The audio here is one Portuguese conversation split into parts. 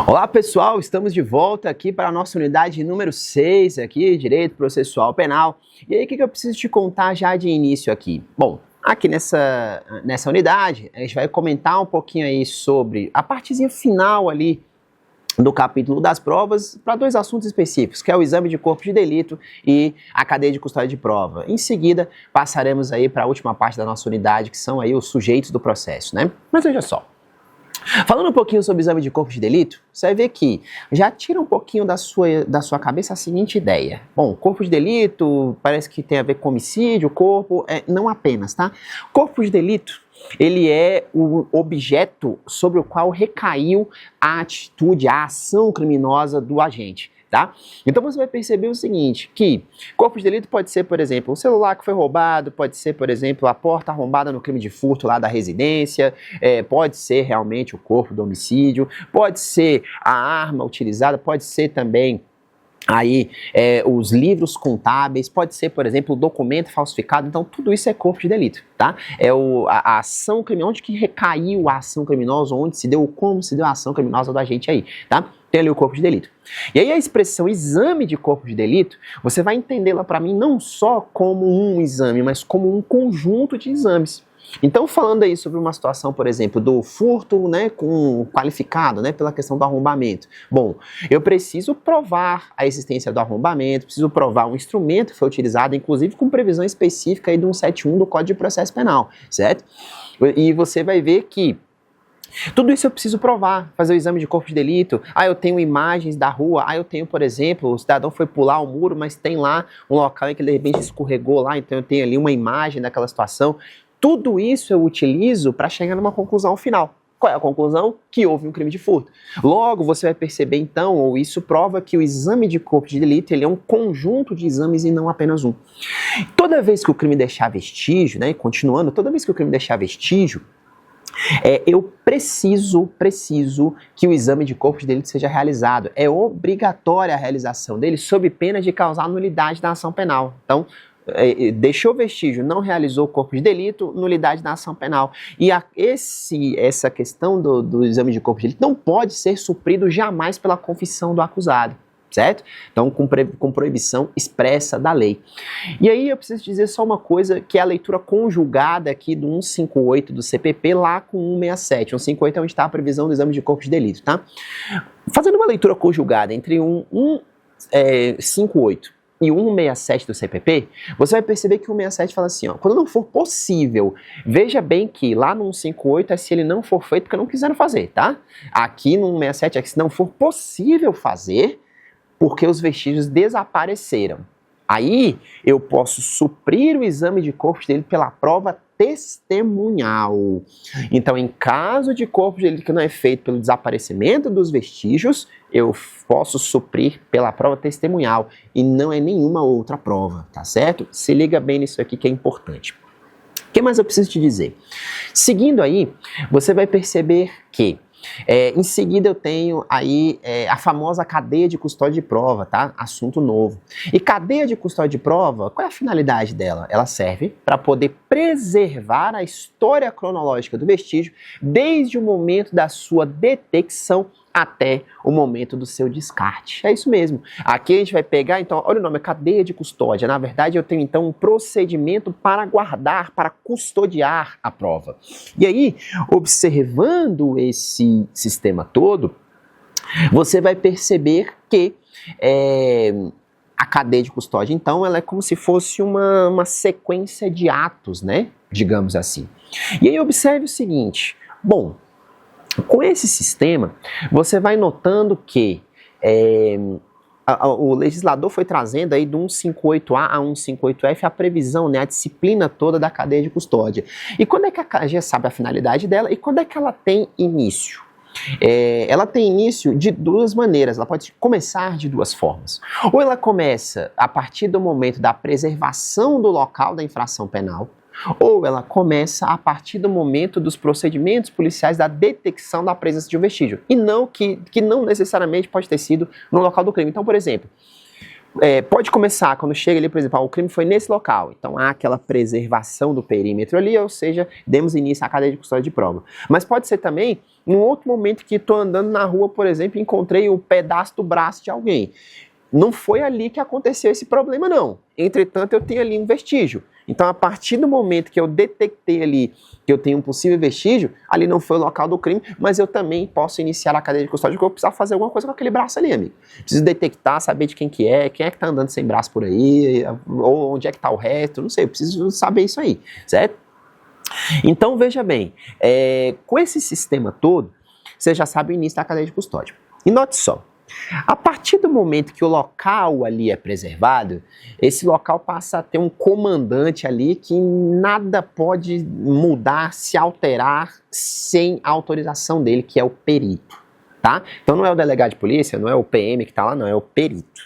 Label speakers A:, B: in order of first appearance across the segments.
A: Olá pessoal, estamos de volta aqui para a nossa unidade número 6 aqui, Direito Processual Penal. E aí o que eu preciso te contar já de início aqui? Bom, aqui nessa unidade a gente vai comentar um pouquinho aí sobre a partezinha final ali do capítulo das provas para dois assuntos específicos, que é o exame de corpo de delito e a cadeia de custódia de prova. Em seguida, passaremos aí para a última parte da nossa unidade, que são aí os sujeitos do processo, né? Mas veja só. Falando um pouquinho sobre o exame de corpo de delito, você vai ver que já tira um pouquinho da sua cabeça a seguinte ideia. Bom, corpo de delito parece que tem a ver com homicídio, corpo, não apenas, tá? Corpo de delito, ele é o objeto sobre o qual recaiu a atitude, a ação criminosa do agente. Tá? Então você vai perceber o seguinte, que corpo de delito pode ser, por exemplo, o celular que foi roubado, pode ser, por exemplo, a porta arrombada no crime de furto lá da residência, pode ser realmente o corpo do homicídio, pode ser a arma utilizada, pode ser também aí os livros contábeis, pode ser, por exemplo, o documento falsificado. Então tudo isso é corpo de delito, tá? É a ação criminosa, onde que recaiu a ação criminosa, onde se deu, como se deu a ação criminosa da gente aí, tá? Tem ali o corpo de delito. E aí a expressão exame de corpo de delito, você vai entendê-la para mim não só como um exame, mas como um conjunto de exames. Então, falando aí sobre uma situação, por exemplo, do furto, né, qualificado, né, pela questão do arrombamento. Bom, eu preciso provar a existência do arrombamento, preciso provar um instrumento que foi utilizado, inclusive com previsão específica aí do 171 do Código de Processo Penal, certo? E você vai ver que tudo isso eu preciso provar, fazer o exame de corpo de delito. Eu tenho imagens da rua, eu tenho, por exemplo, o cidadão foi pular o muro, mas tem lá um local em que de repente escorregou lá, então eu tenho ali uma imagem daquela situação. Tudo isso eu utilizo para chegar numa conclusão final. Qual é a conclusão? Que houve um crime de furto. Logo, você vai perceber então, ou isso prova que o exame de corpo de delito ele é um conjunto de exames e não apenas um. Toda vez que o crime deixar vestígio, né, continuando, toda vez que o crime deixar vestígio, eu preciso que o exame de corpo de delito seja realizado. É obrigatória a realização dele sob pena de causar nulidade da ação penal. Então, deixou vestígio, não realizou o corpo de delito, nulidade da ação penal. E essa questão do exame de corpo de delito não pode ser suprido jamais pela confissão do acusado. Certo? Então, com proibição expressa da lei. E aí eu preciso dizer só uma coisa, que é a leitura conjugada aqui do 158 do CPP lá com 167. 158 é onde está a previsão do exame de corpo de delito, tá? Fazendo uma leitura conjugada entre 158 e 167 do CPP, você vai perceber que o 167 fala assim, ó, quando não for possível, veja bem que lá no 158 é se ele não for feito porque não quiseram fazer, tá? Aqui no 167 é que se não for possível fazer, porque os vestígios desapareceram. Aí eu posso suprir o exame de corpo de delito pela prova testemunhal. Então, em caso de corpo de delito que não é feito pelo desaparecimento dos vestígios, eu posso suprir pela prova testemunhal e não é nenhuma outra prova, tá certo? Se liga bem nisso aqui que é importante. O que mais eu preciso te dizer? Seguindo aí, você vai perceber que em seguida eu tenho aí a famosa cadeia de custódia de prova, tá? Assunto novo. E cadeia de custódia de prova, qual é a finalidade dela? Ela serve para poder preservar a história cronológica do vestígio desde o momento da sua detecção até o momento do seu descarte. É isso mesmo. Aqui a gente vai pegar, então, olha o nome, cadeia de custódia. Na verdade, eu tenho, então, um procedimento para guardar, para custodiar a prova. E aí, observando esse sistema todo, você vai perceber que a cadeia de custódia, então, ela é como se fosse uma sequência de atos, né? Digamos assim. E aí, observe o seguinte. Bom, com esse sistema, você vai notando que o legislador foi trazendo aí do 158A a 158F a previsão, né, a disciplina toda da cadeia de custódia. E quando é que a já sabe a finalidade dela e quando é que ela tem início? Ela tem início de duas maneiras, ela pode começar de duas formas. Ou ela começa a partir do momento da preservação do local da infração penal, ou ela começa a partir do momento dos procedimentos policiais da detecção da presença de um vestígio, e não que não necessariamente pode ter sido no local do crime. Então, por exemplo, Pode começar quando chega ali, por exemplo, o crime foi nesse local, então há aquela preservação do perímetro ali, ou seja, demos início à cadeia de custódia de prova. Mas pode ser também em um outro momento que estou andando na rua, por exemplo, e encontrei um pedaço do braço de alguém. Não foi ali que aconteceu esse problema, não. Entretanto, eu tenho ali um vestígio. Então, a partir do momento que eu detectei ali que eu tenho um possível vestígio, ali não foi o local do crime, mas eu também posso iniciar a cadeia de custódia porque eu precisar fazer alguma coisa com aquele braço ali, amigo. Preciso detectar, saber de quem é que tá andando sem braço por aí, ou onde é que tá o resto, não sei, eu preciso saber isso aí, certo? Então, veja bem, com esse sistema todo, você já sabe o início da cadeia de custódia. E note só, a partir do momento que o local ali é preservado, esse local passa a ter um comandante ali que nada pode mudar, se alterar sem a autorização dele, que é o perito, tá? Então não é o delegado de polícia, não é o PM que está lá, não, é o perito.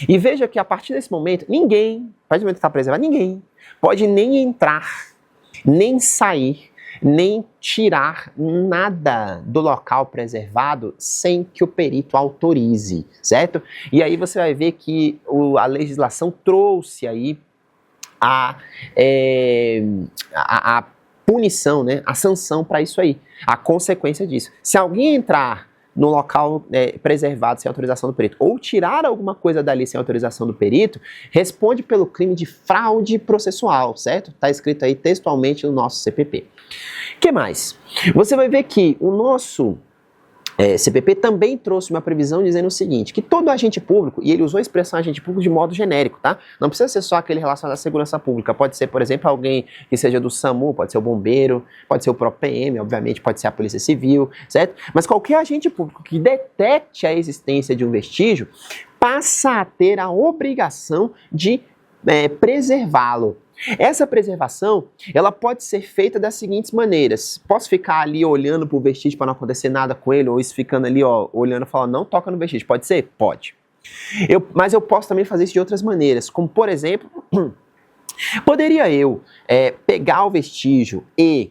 A: E veja que a partir desse momento, ninguém, a partir do momento que está preservado, ninguém pode nem entrar, nem sair, nem tirar nada do local preservado sem que o perito autorize, certo? E aí você vai ver que a legislação trouxe aí a punição, né? A sanção para isso aí, a consequência disso. Se alguém entrar no local preservado sem autorização do perito, ou tirar alguma coisa dali sem autorização do perito, responde pelo crime de fraude processual, certo? Está escrito aí textualmente no nosso CPP. O que mais? Você vai ver que o nosso CPP também trouxe uma previsão dizendo o seguinte, que todo agente público, e ele usou a expressão agente público de modo genérico, tá? Não precisa ser só aquele relacionado à segurança pública, pode ser, por exemplo, alguém que seja do SAMU, pode ser o bombeiro, pode ser o próprio PM, obviamente, pode ser a polícia civil, certo? Mas qualquer agente público que detecte a existência de um vestígio, passa a ter a obrigação de preservá-lo. Essa preservação, ela pode ser feita das seguintes maneiras. Posso ficar ali olhando para o vestígio para não acontecer nada com ele, ou isso ficando ali, ó, olhando e falando, não toca no vestígio. Pode ser? Pode. Mas eu posso também fazer isso de outras maneiras, como por exemplo, poderia eu pegar o vestígio e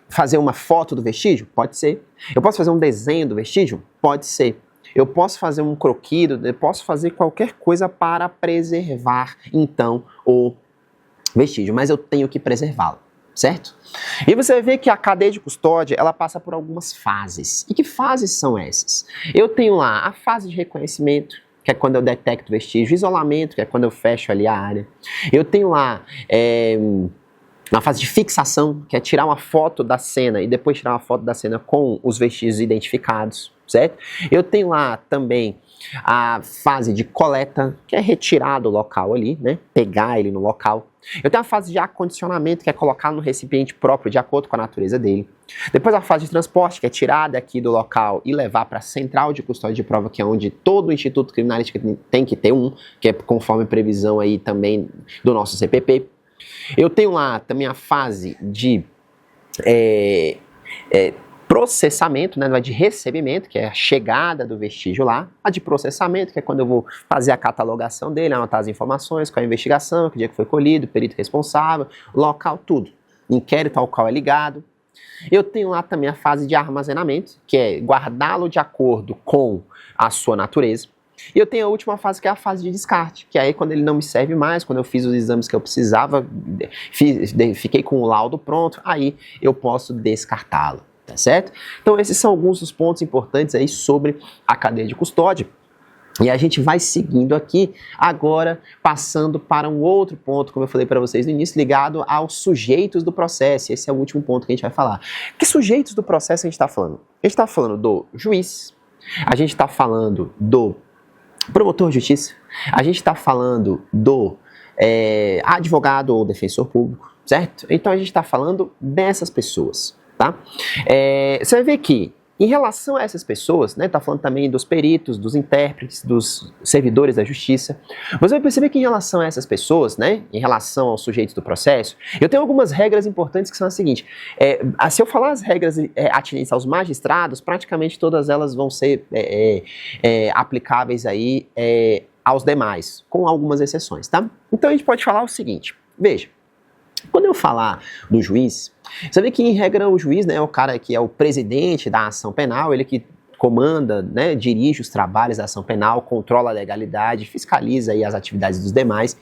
A: fazer uma foto do vestígio? Pode ser. Eu posso fazer um desenho do vestígio? Pode ser. Eu posso fazer um croquido, eu posso fazer qualquer coisa para preservar, então, o vestígio, mas eu tenho que preservá-lo, certo? E você vai ver que a cadeia de custódia, ela passa por algumas fases. E que fases são essas? Eu tenho lá a fase de reconhecimento, que é quando eu detecto o vestígio, isolamento, que é quando eu fecho ali a área. Eu tenho lá na fase de fixação, que é tirar uma foto da cena e depois tirar uma foto da cena com os vestígios identificados, certo? Eu tenho lá também a fase de coleta, que é retirar do local ali, né? Pegar ele no local. Eu tenho a fase de acondicionamento, que é colocar no recipiente próprio, de acordo com a natureza dele. Depois a fase de transporte, que é tirar daqui do local e levar para a central de custódia de prova, que é onde todo o Instituto Criminalística tem que ter um, que é conforme previsão aí também do nosso CPP. Eu tenho lá também a fase de processamento, né, de recebimento, que é a chegada do vestígio lá. A de processamento, que é quando eu vou fazer a catalogação dele, anotar as informações, qual é a investigação, que dia que foi colhido, perito responsável, local, tudo. Inquérito ao qual é ligado. Eu tenho lá também a fase de armazenamento, que é guardá-lo de acordo com a sua natureza. E eu tenho a última fase, que é a fase de descarte, que é aí quando ele não me serve mais, quando eu fiz os exames que eu precisava, fiquei com o laudo pronto, aí eu posso descartá-lo, tá certo? Então esses são alguns dos pontos importantes aí sobre a cadeia de custódia. E a gente vai seguindo aqui, agora passando para um outro ponto, como eu falei para vocês no início, ligado aos sujeitos do processo. Esse é o último ponto que a gente vai falar. Que sujeitos do processo a gente está falando? A gente está falando do juiz, a gente está falando do promotor de justiça, a gente está falando do advogado ou defensor público, certo? Então a gente está falando dessas pessoas, tá? Você vai ver que, em relação a essas pessoas, né, tá falando também dos peritos, dos intérpretes, dos servidores da justiça, você vai perceber que em relação a essas pessoas, né, em relação aos sujeitos do processo, eu tenho algumas regras importantes que são as seguintes. Se eu falar as regras atinentes aos magistrados, praticamente todas elas vão ser aplicáveis aí aos demais, com algumas exceções, tá? Então a gente pode falar o seguinte, veja, quando eu falar do juiz, você vê que em regra o juiz, né, é o cara que é o presidente da ação penal, ele que comanda, né, dirige os trabalhos da ação penal, controla a legalidade, fiscaliza aí as atividades dos demais,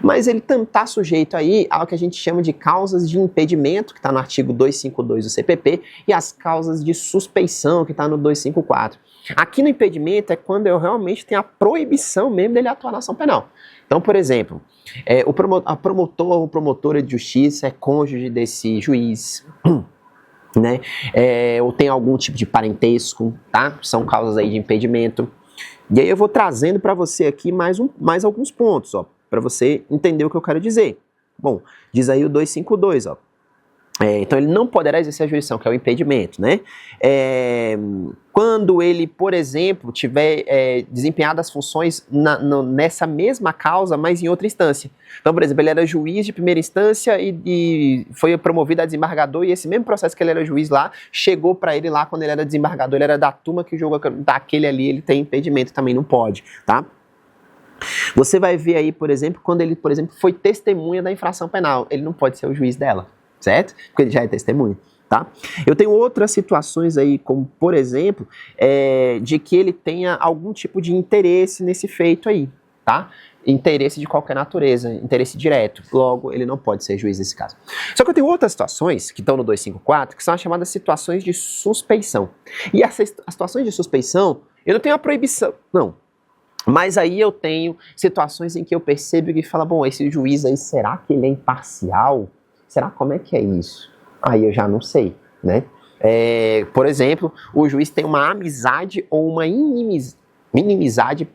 A: mas ele está sujeito aí ao que a gente chama de causas de impedimento, que está no artigo 252 do CPP, e as causas de suspeição, que está no 254. Aqui no impedimento é quando eu realmente tenho a proibição mesmo dele atuar na ação penal. Então, por exemplo, a promotor ou promotora de justiça é cônjuge desse juiz, né? Ou tem algum tipo de parentesco, tá? São causas aí de impedimento. E aí eu vou trazendo para você aqui mais alguns pontos, ó, para você entender o que eu quero dizer. Bom, diz aí o 252, ó. Então ele não poderá exercer a jurisdição, que é o impedimento, né? Quando ele, por exemplo, tiver desempenhado as funções nessa mesma causa, mas em outra instância. Então, por exemplo, ele era juiz de primeira instância e foi promovido a desembargador, e esse mesmo processo que ele era juiz lá, chegou para ele lá quando ele era desembargador, ele era da turma que julga daquele ali, ele tem impedimento, também não pode, tá? Você vai ver aí, por exemplo, quando ele, por exemplo, foi testemunha da infração penal, ele não pode ser o juiz dela. Certo? Porque ele já é testemunha, tá? Eu tenho outras situações aí, como por exemplo, de que ele tenha algum tipo de interesse nesse feito aí, tá? Interesse de qualquer natureza, interesse direto. Logo, ele não pode ser juiz nesse caso. Só que eu tenho outras situações, que estão no 254, que são as chamadas situações de suspeição. E as situações de suspeição, eu não tenho a proibição, não. Mas aí eu tenho situações em que eu percebo que fala, bom, esse juiz aí, será que ele é imparcial? Será como é que é isso? Aí eu já não sei, né? Por exemplo, o juiz tem uma amizade ou uma inimizade,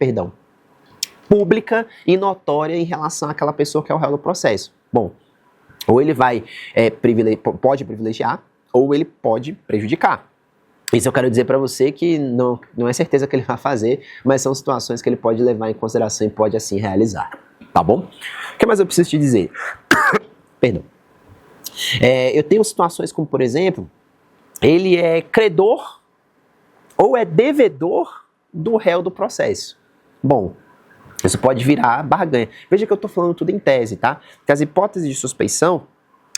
A: pública e notória em relação àquela pessoa que é o réu do processo. Bom, ou ele vai pode privilegiar, ou ele pode prejudicar. Isso eu quero dizer para você que não é certeza que ele vai fazer, mas são situações que ele pode levar em consideração e pode assim realizar, tá bom? O que mais eu preciso te dizer? Perdão. Eu tenho situações como, por exemplo, ele é credor ou é devedor do réu do processo. Bom, isso pode virar barganha. Veja que eu estou falando tudo em tese, tá? Porque as hipóteses de suspeição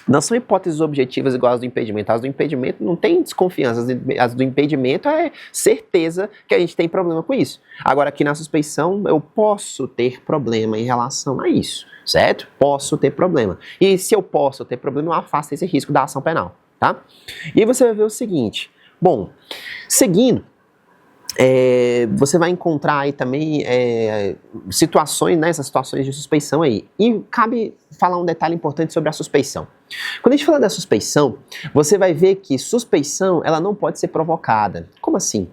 A: não são hipóteses objetivas igual as do impedimento. As do impedimento não tem desconfiança. As do impedimento é certeza que a gente tem problema com isso. Agora, aqui na suspeição, eu posso ter problema em relação a isso, certo? Posso ter problema. E se eu posso ter problema, eu afasto esse risco da ação penal, tá? E aí você vai ver o seguinte. Bom, seguindo, você vai encontrar aí também situações, né, essas situações de suspeição aí. E cabe falar um detalhe importante sobre a suspeição. Quando a gente fala da suspeição, você vai ver que suspeição, ela não pode ser provocada. Como assim?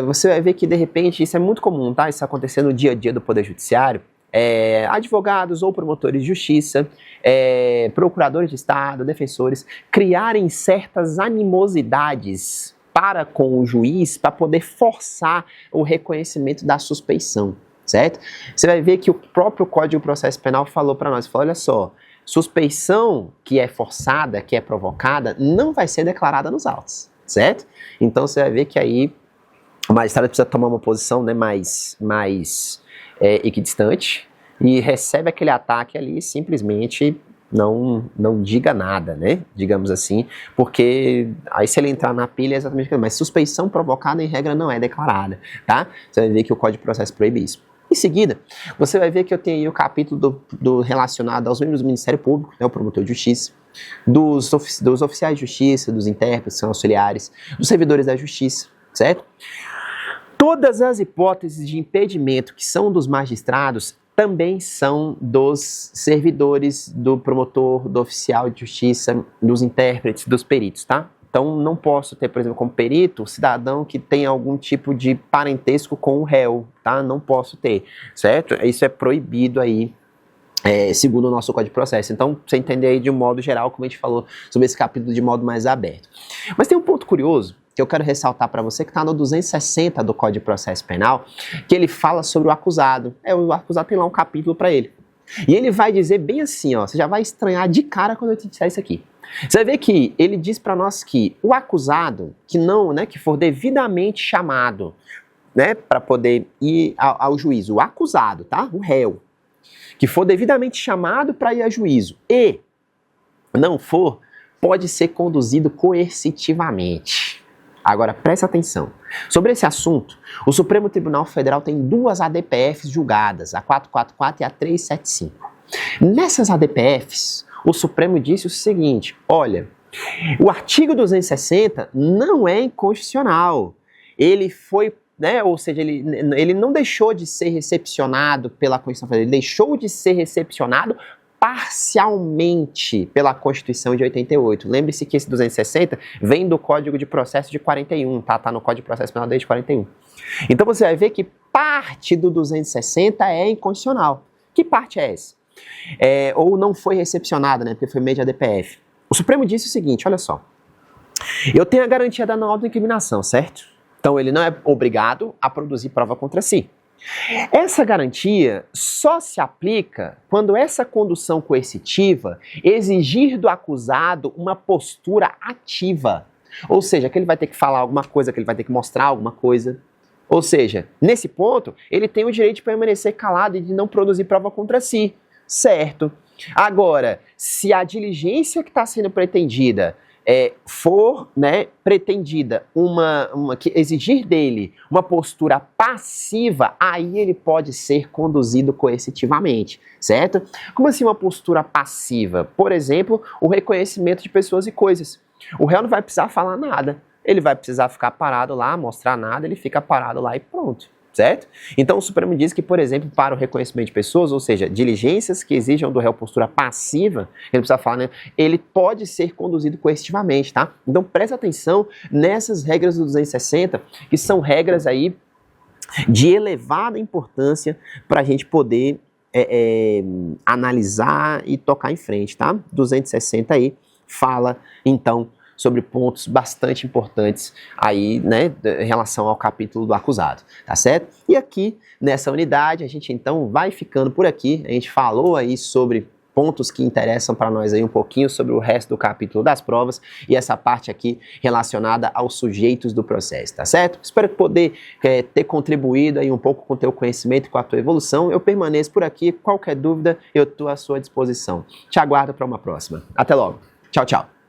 A: Você vai ver que, de repente, isso é muito comum, tá? Isso acontecer no dia a dia do Poder Judiciário. Advogados ou promotores de justiça, procuradores de Estado, defensores, criarem certas animosidades para com o juiz, para poder forçar o reconhecimento da suspeição, certo? Você vai ver que o próprio Código de Processo Penal falou para nós, olha só, suspeição que é forçada, que é provocada, não vai ser declarada nos autos, certo? Então você vai ver que aí o magistrado precisa tomar uma posição, né, mais equidistante e recebe aquele ataque ali e simplesmente não diga nada, né? Digamos assim, porque aí se ele entrar na pilha é exatamente aquilo, mas suspeição provocada em regra não é declarada, tá? Você vai ver que o Código de Processo proíbe isso. Em seguida, você vai ver que eu tenho aí o capítulo relacionado aos membros do Ministério Público, né, o promotor de justiça, dos oficiais de justiça, dos intérpretes, são auxiliares, dos servidores da justiça, certo? Todas as hipóteses de impedimento que são dos magistrados também são dos servidores, do promotor, do oficial de justiça, dos intérpretes, dos peritos, tá? Então, não posso ter, por exemplo, como perito, cidadão que tem algum tipo de parentesco com o réu, tá? Não posso ter, certo? Isso é proibido aí, segundo o nosso Código de Processo. Então, você entender aí de um modo geral, como a gente falou sobre esse capítulo de modo mais aberto. Mas tem um ponto curioso que eu quero ressaltar para você, que está no 260 do Código de Processo Penal, que ele fala sobre o acusado. O acusado tem lá um capítulo para ele. E ele vai dizer bem assim, ó, você já vai estranhar de cara quando eu te disser isso aqui. Você vai ver que ele diz para nós que o acusado, que não, né, que for devidamente chamado, né, para poder ir ao juízo, o acusado, tá? O réu, que for devidamente chamado para ir a juízo e não for, pode ser conduzido coercitivamente. Agora, preste atenção. Sobre esse assunto, o Supremo Tribunal Federal tem duas ADPFs julgadas, a 444 e a 375. Nessas ADPFs, o Supremo disse o seguinte, olha, o artigo 260 não é inconstitucional. Ele foi, ou seja, ele não deixou de ser recepcionado pela Constituição Federal, ele deixou de ser recepcionado parcialmente pela Constituição de 88. Lembre-se que esse 260 vem do Código de Processo de 41, tá? Tá no Código de Processo Penal desde 41. Então você vai ver que parte do 260 é inconstitucional. Que parte é essa? Ou não foi recepcionada, né? Porque foi meio de ADPF. O Supremo disse o seguinte, olha só. Eu tenho a garantia da não autoincriminação, certo? Então ele não é obrigado a produzir prova contra si. Essa garantia só se aplica quando essa condução coercitiva exigir do acusado uma postura ativa. Ou seja, que ele vai ter que falar alguma coisa, que ele vai ter que mostrar alguma coisa. Ou seja, nesse ponto, ele tem o direito de permanecer calado e de não produzir prova contra si. Certo. Agora, se a diligência que está sendo pretendida for pretendida que exigir dele uma postura passiva, aí ele pode ser conduzido coercitivamente, certo? Como assim uma postura passiva? Por exemplo, o reconhecimento de pessoas e coisas. O réu não vai precisar falar nada, ele vai precisar ficar parado lá, mostrar nada, ele fica parado lá e pronto. Certo? Então o Supremo diz que, por exemplo, para o reconhecimento de pessoas, ou seja, diligências que exijam do réu postura passiva, ele precisa falar, né? Ele pode ser conduzido coercitivamente, tá? Então presta atenção nessas regras do 260, que são regras aí de elevada importância para a gente poder analisar e tocar em frente, tá? 260 aí fala, então, sobre pontos bastante importantes aí, né, em relação ao capítulo do acusado, tá certo? E aqui, nessa unidade, a gente então vai ficando por aqui, a gente falou aí sobre pontos que interessam para nós aí um pouquinho sobre o resto do capítulo das provas e essa parte aqui relacionada aos sujeitos do processo, tá certo? Espero poder ter contribuído aí um pouco com o teu conhecimento e com a tua evolução. Eu permaneço por aqui, qualquer dúvida eu estou à sua disposição. Te aguardo para uma próxima. Até logo. Tchau, tchau.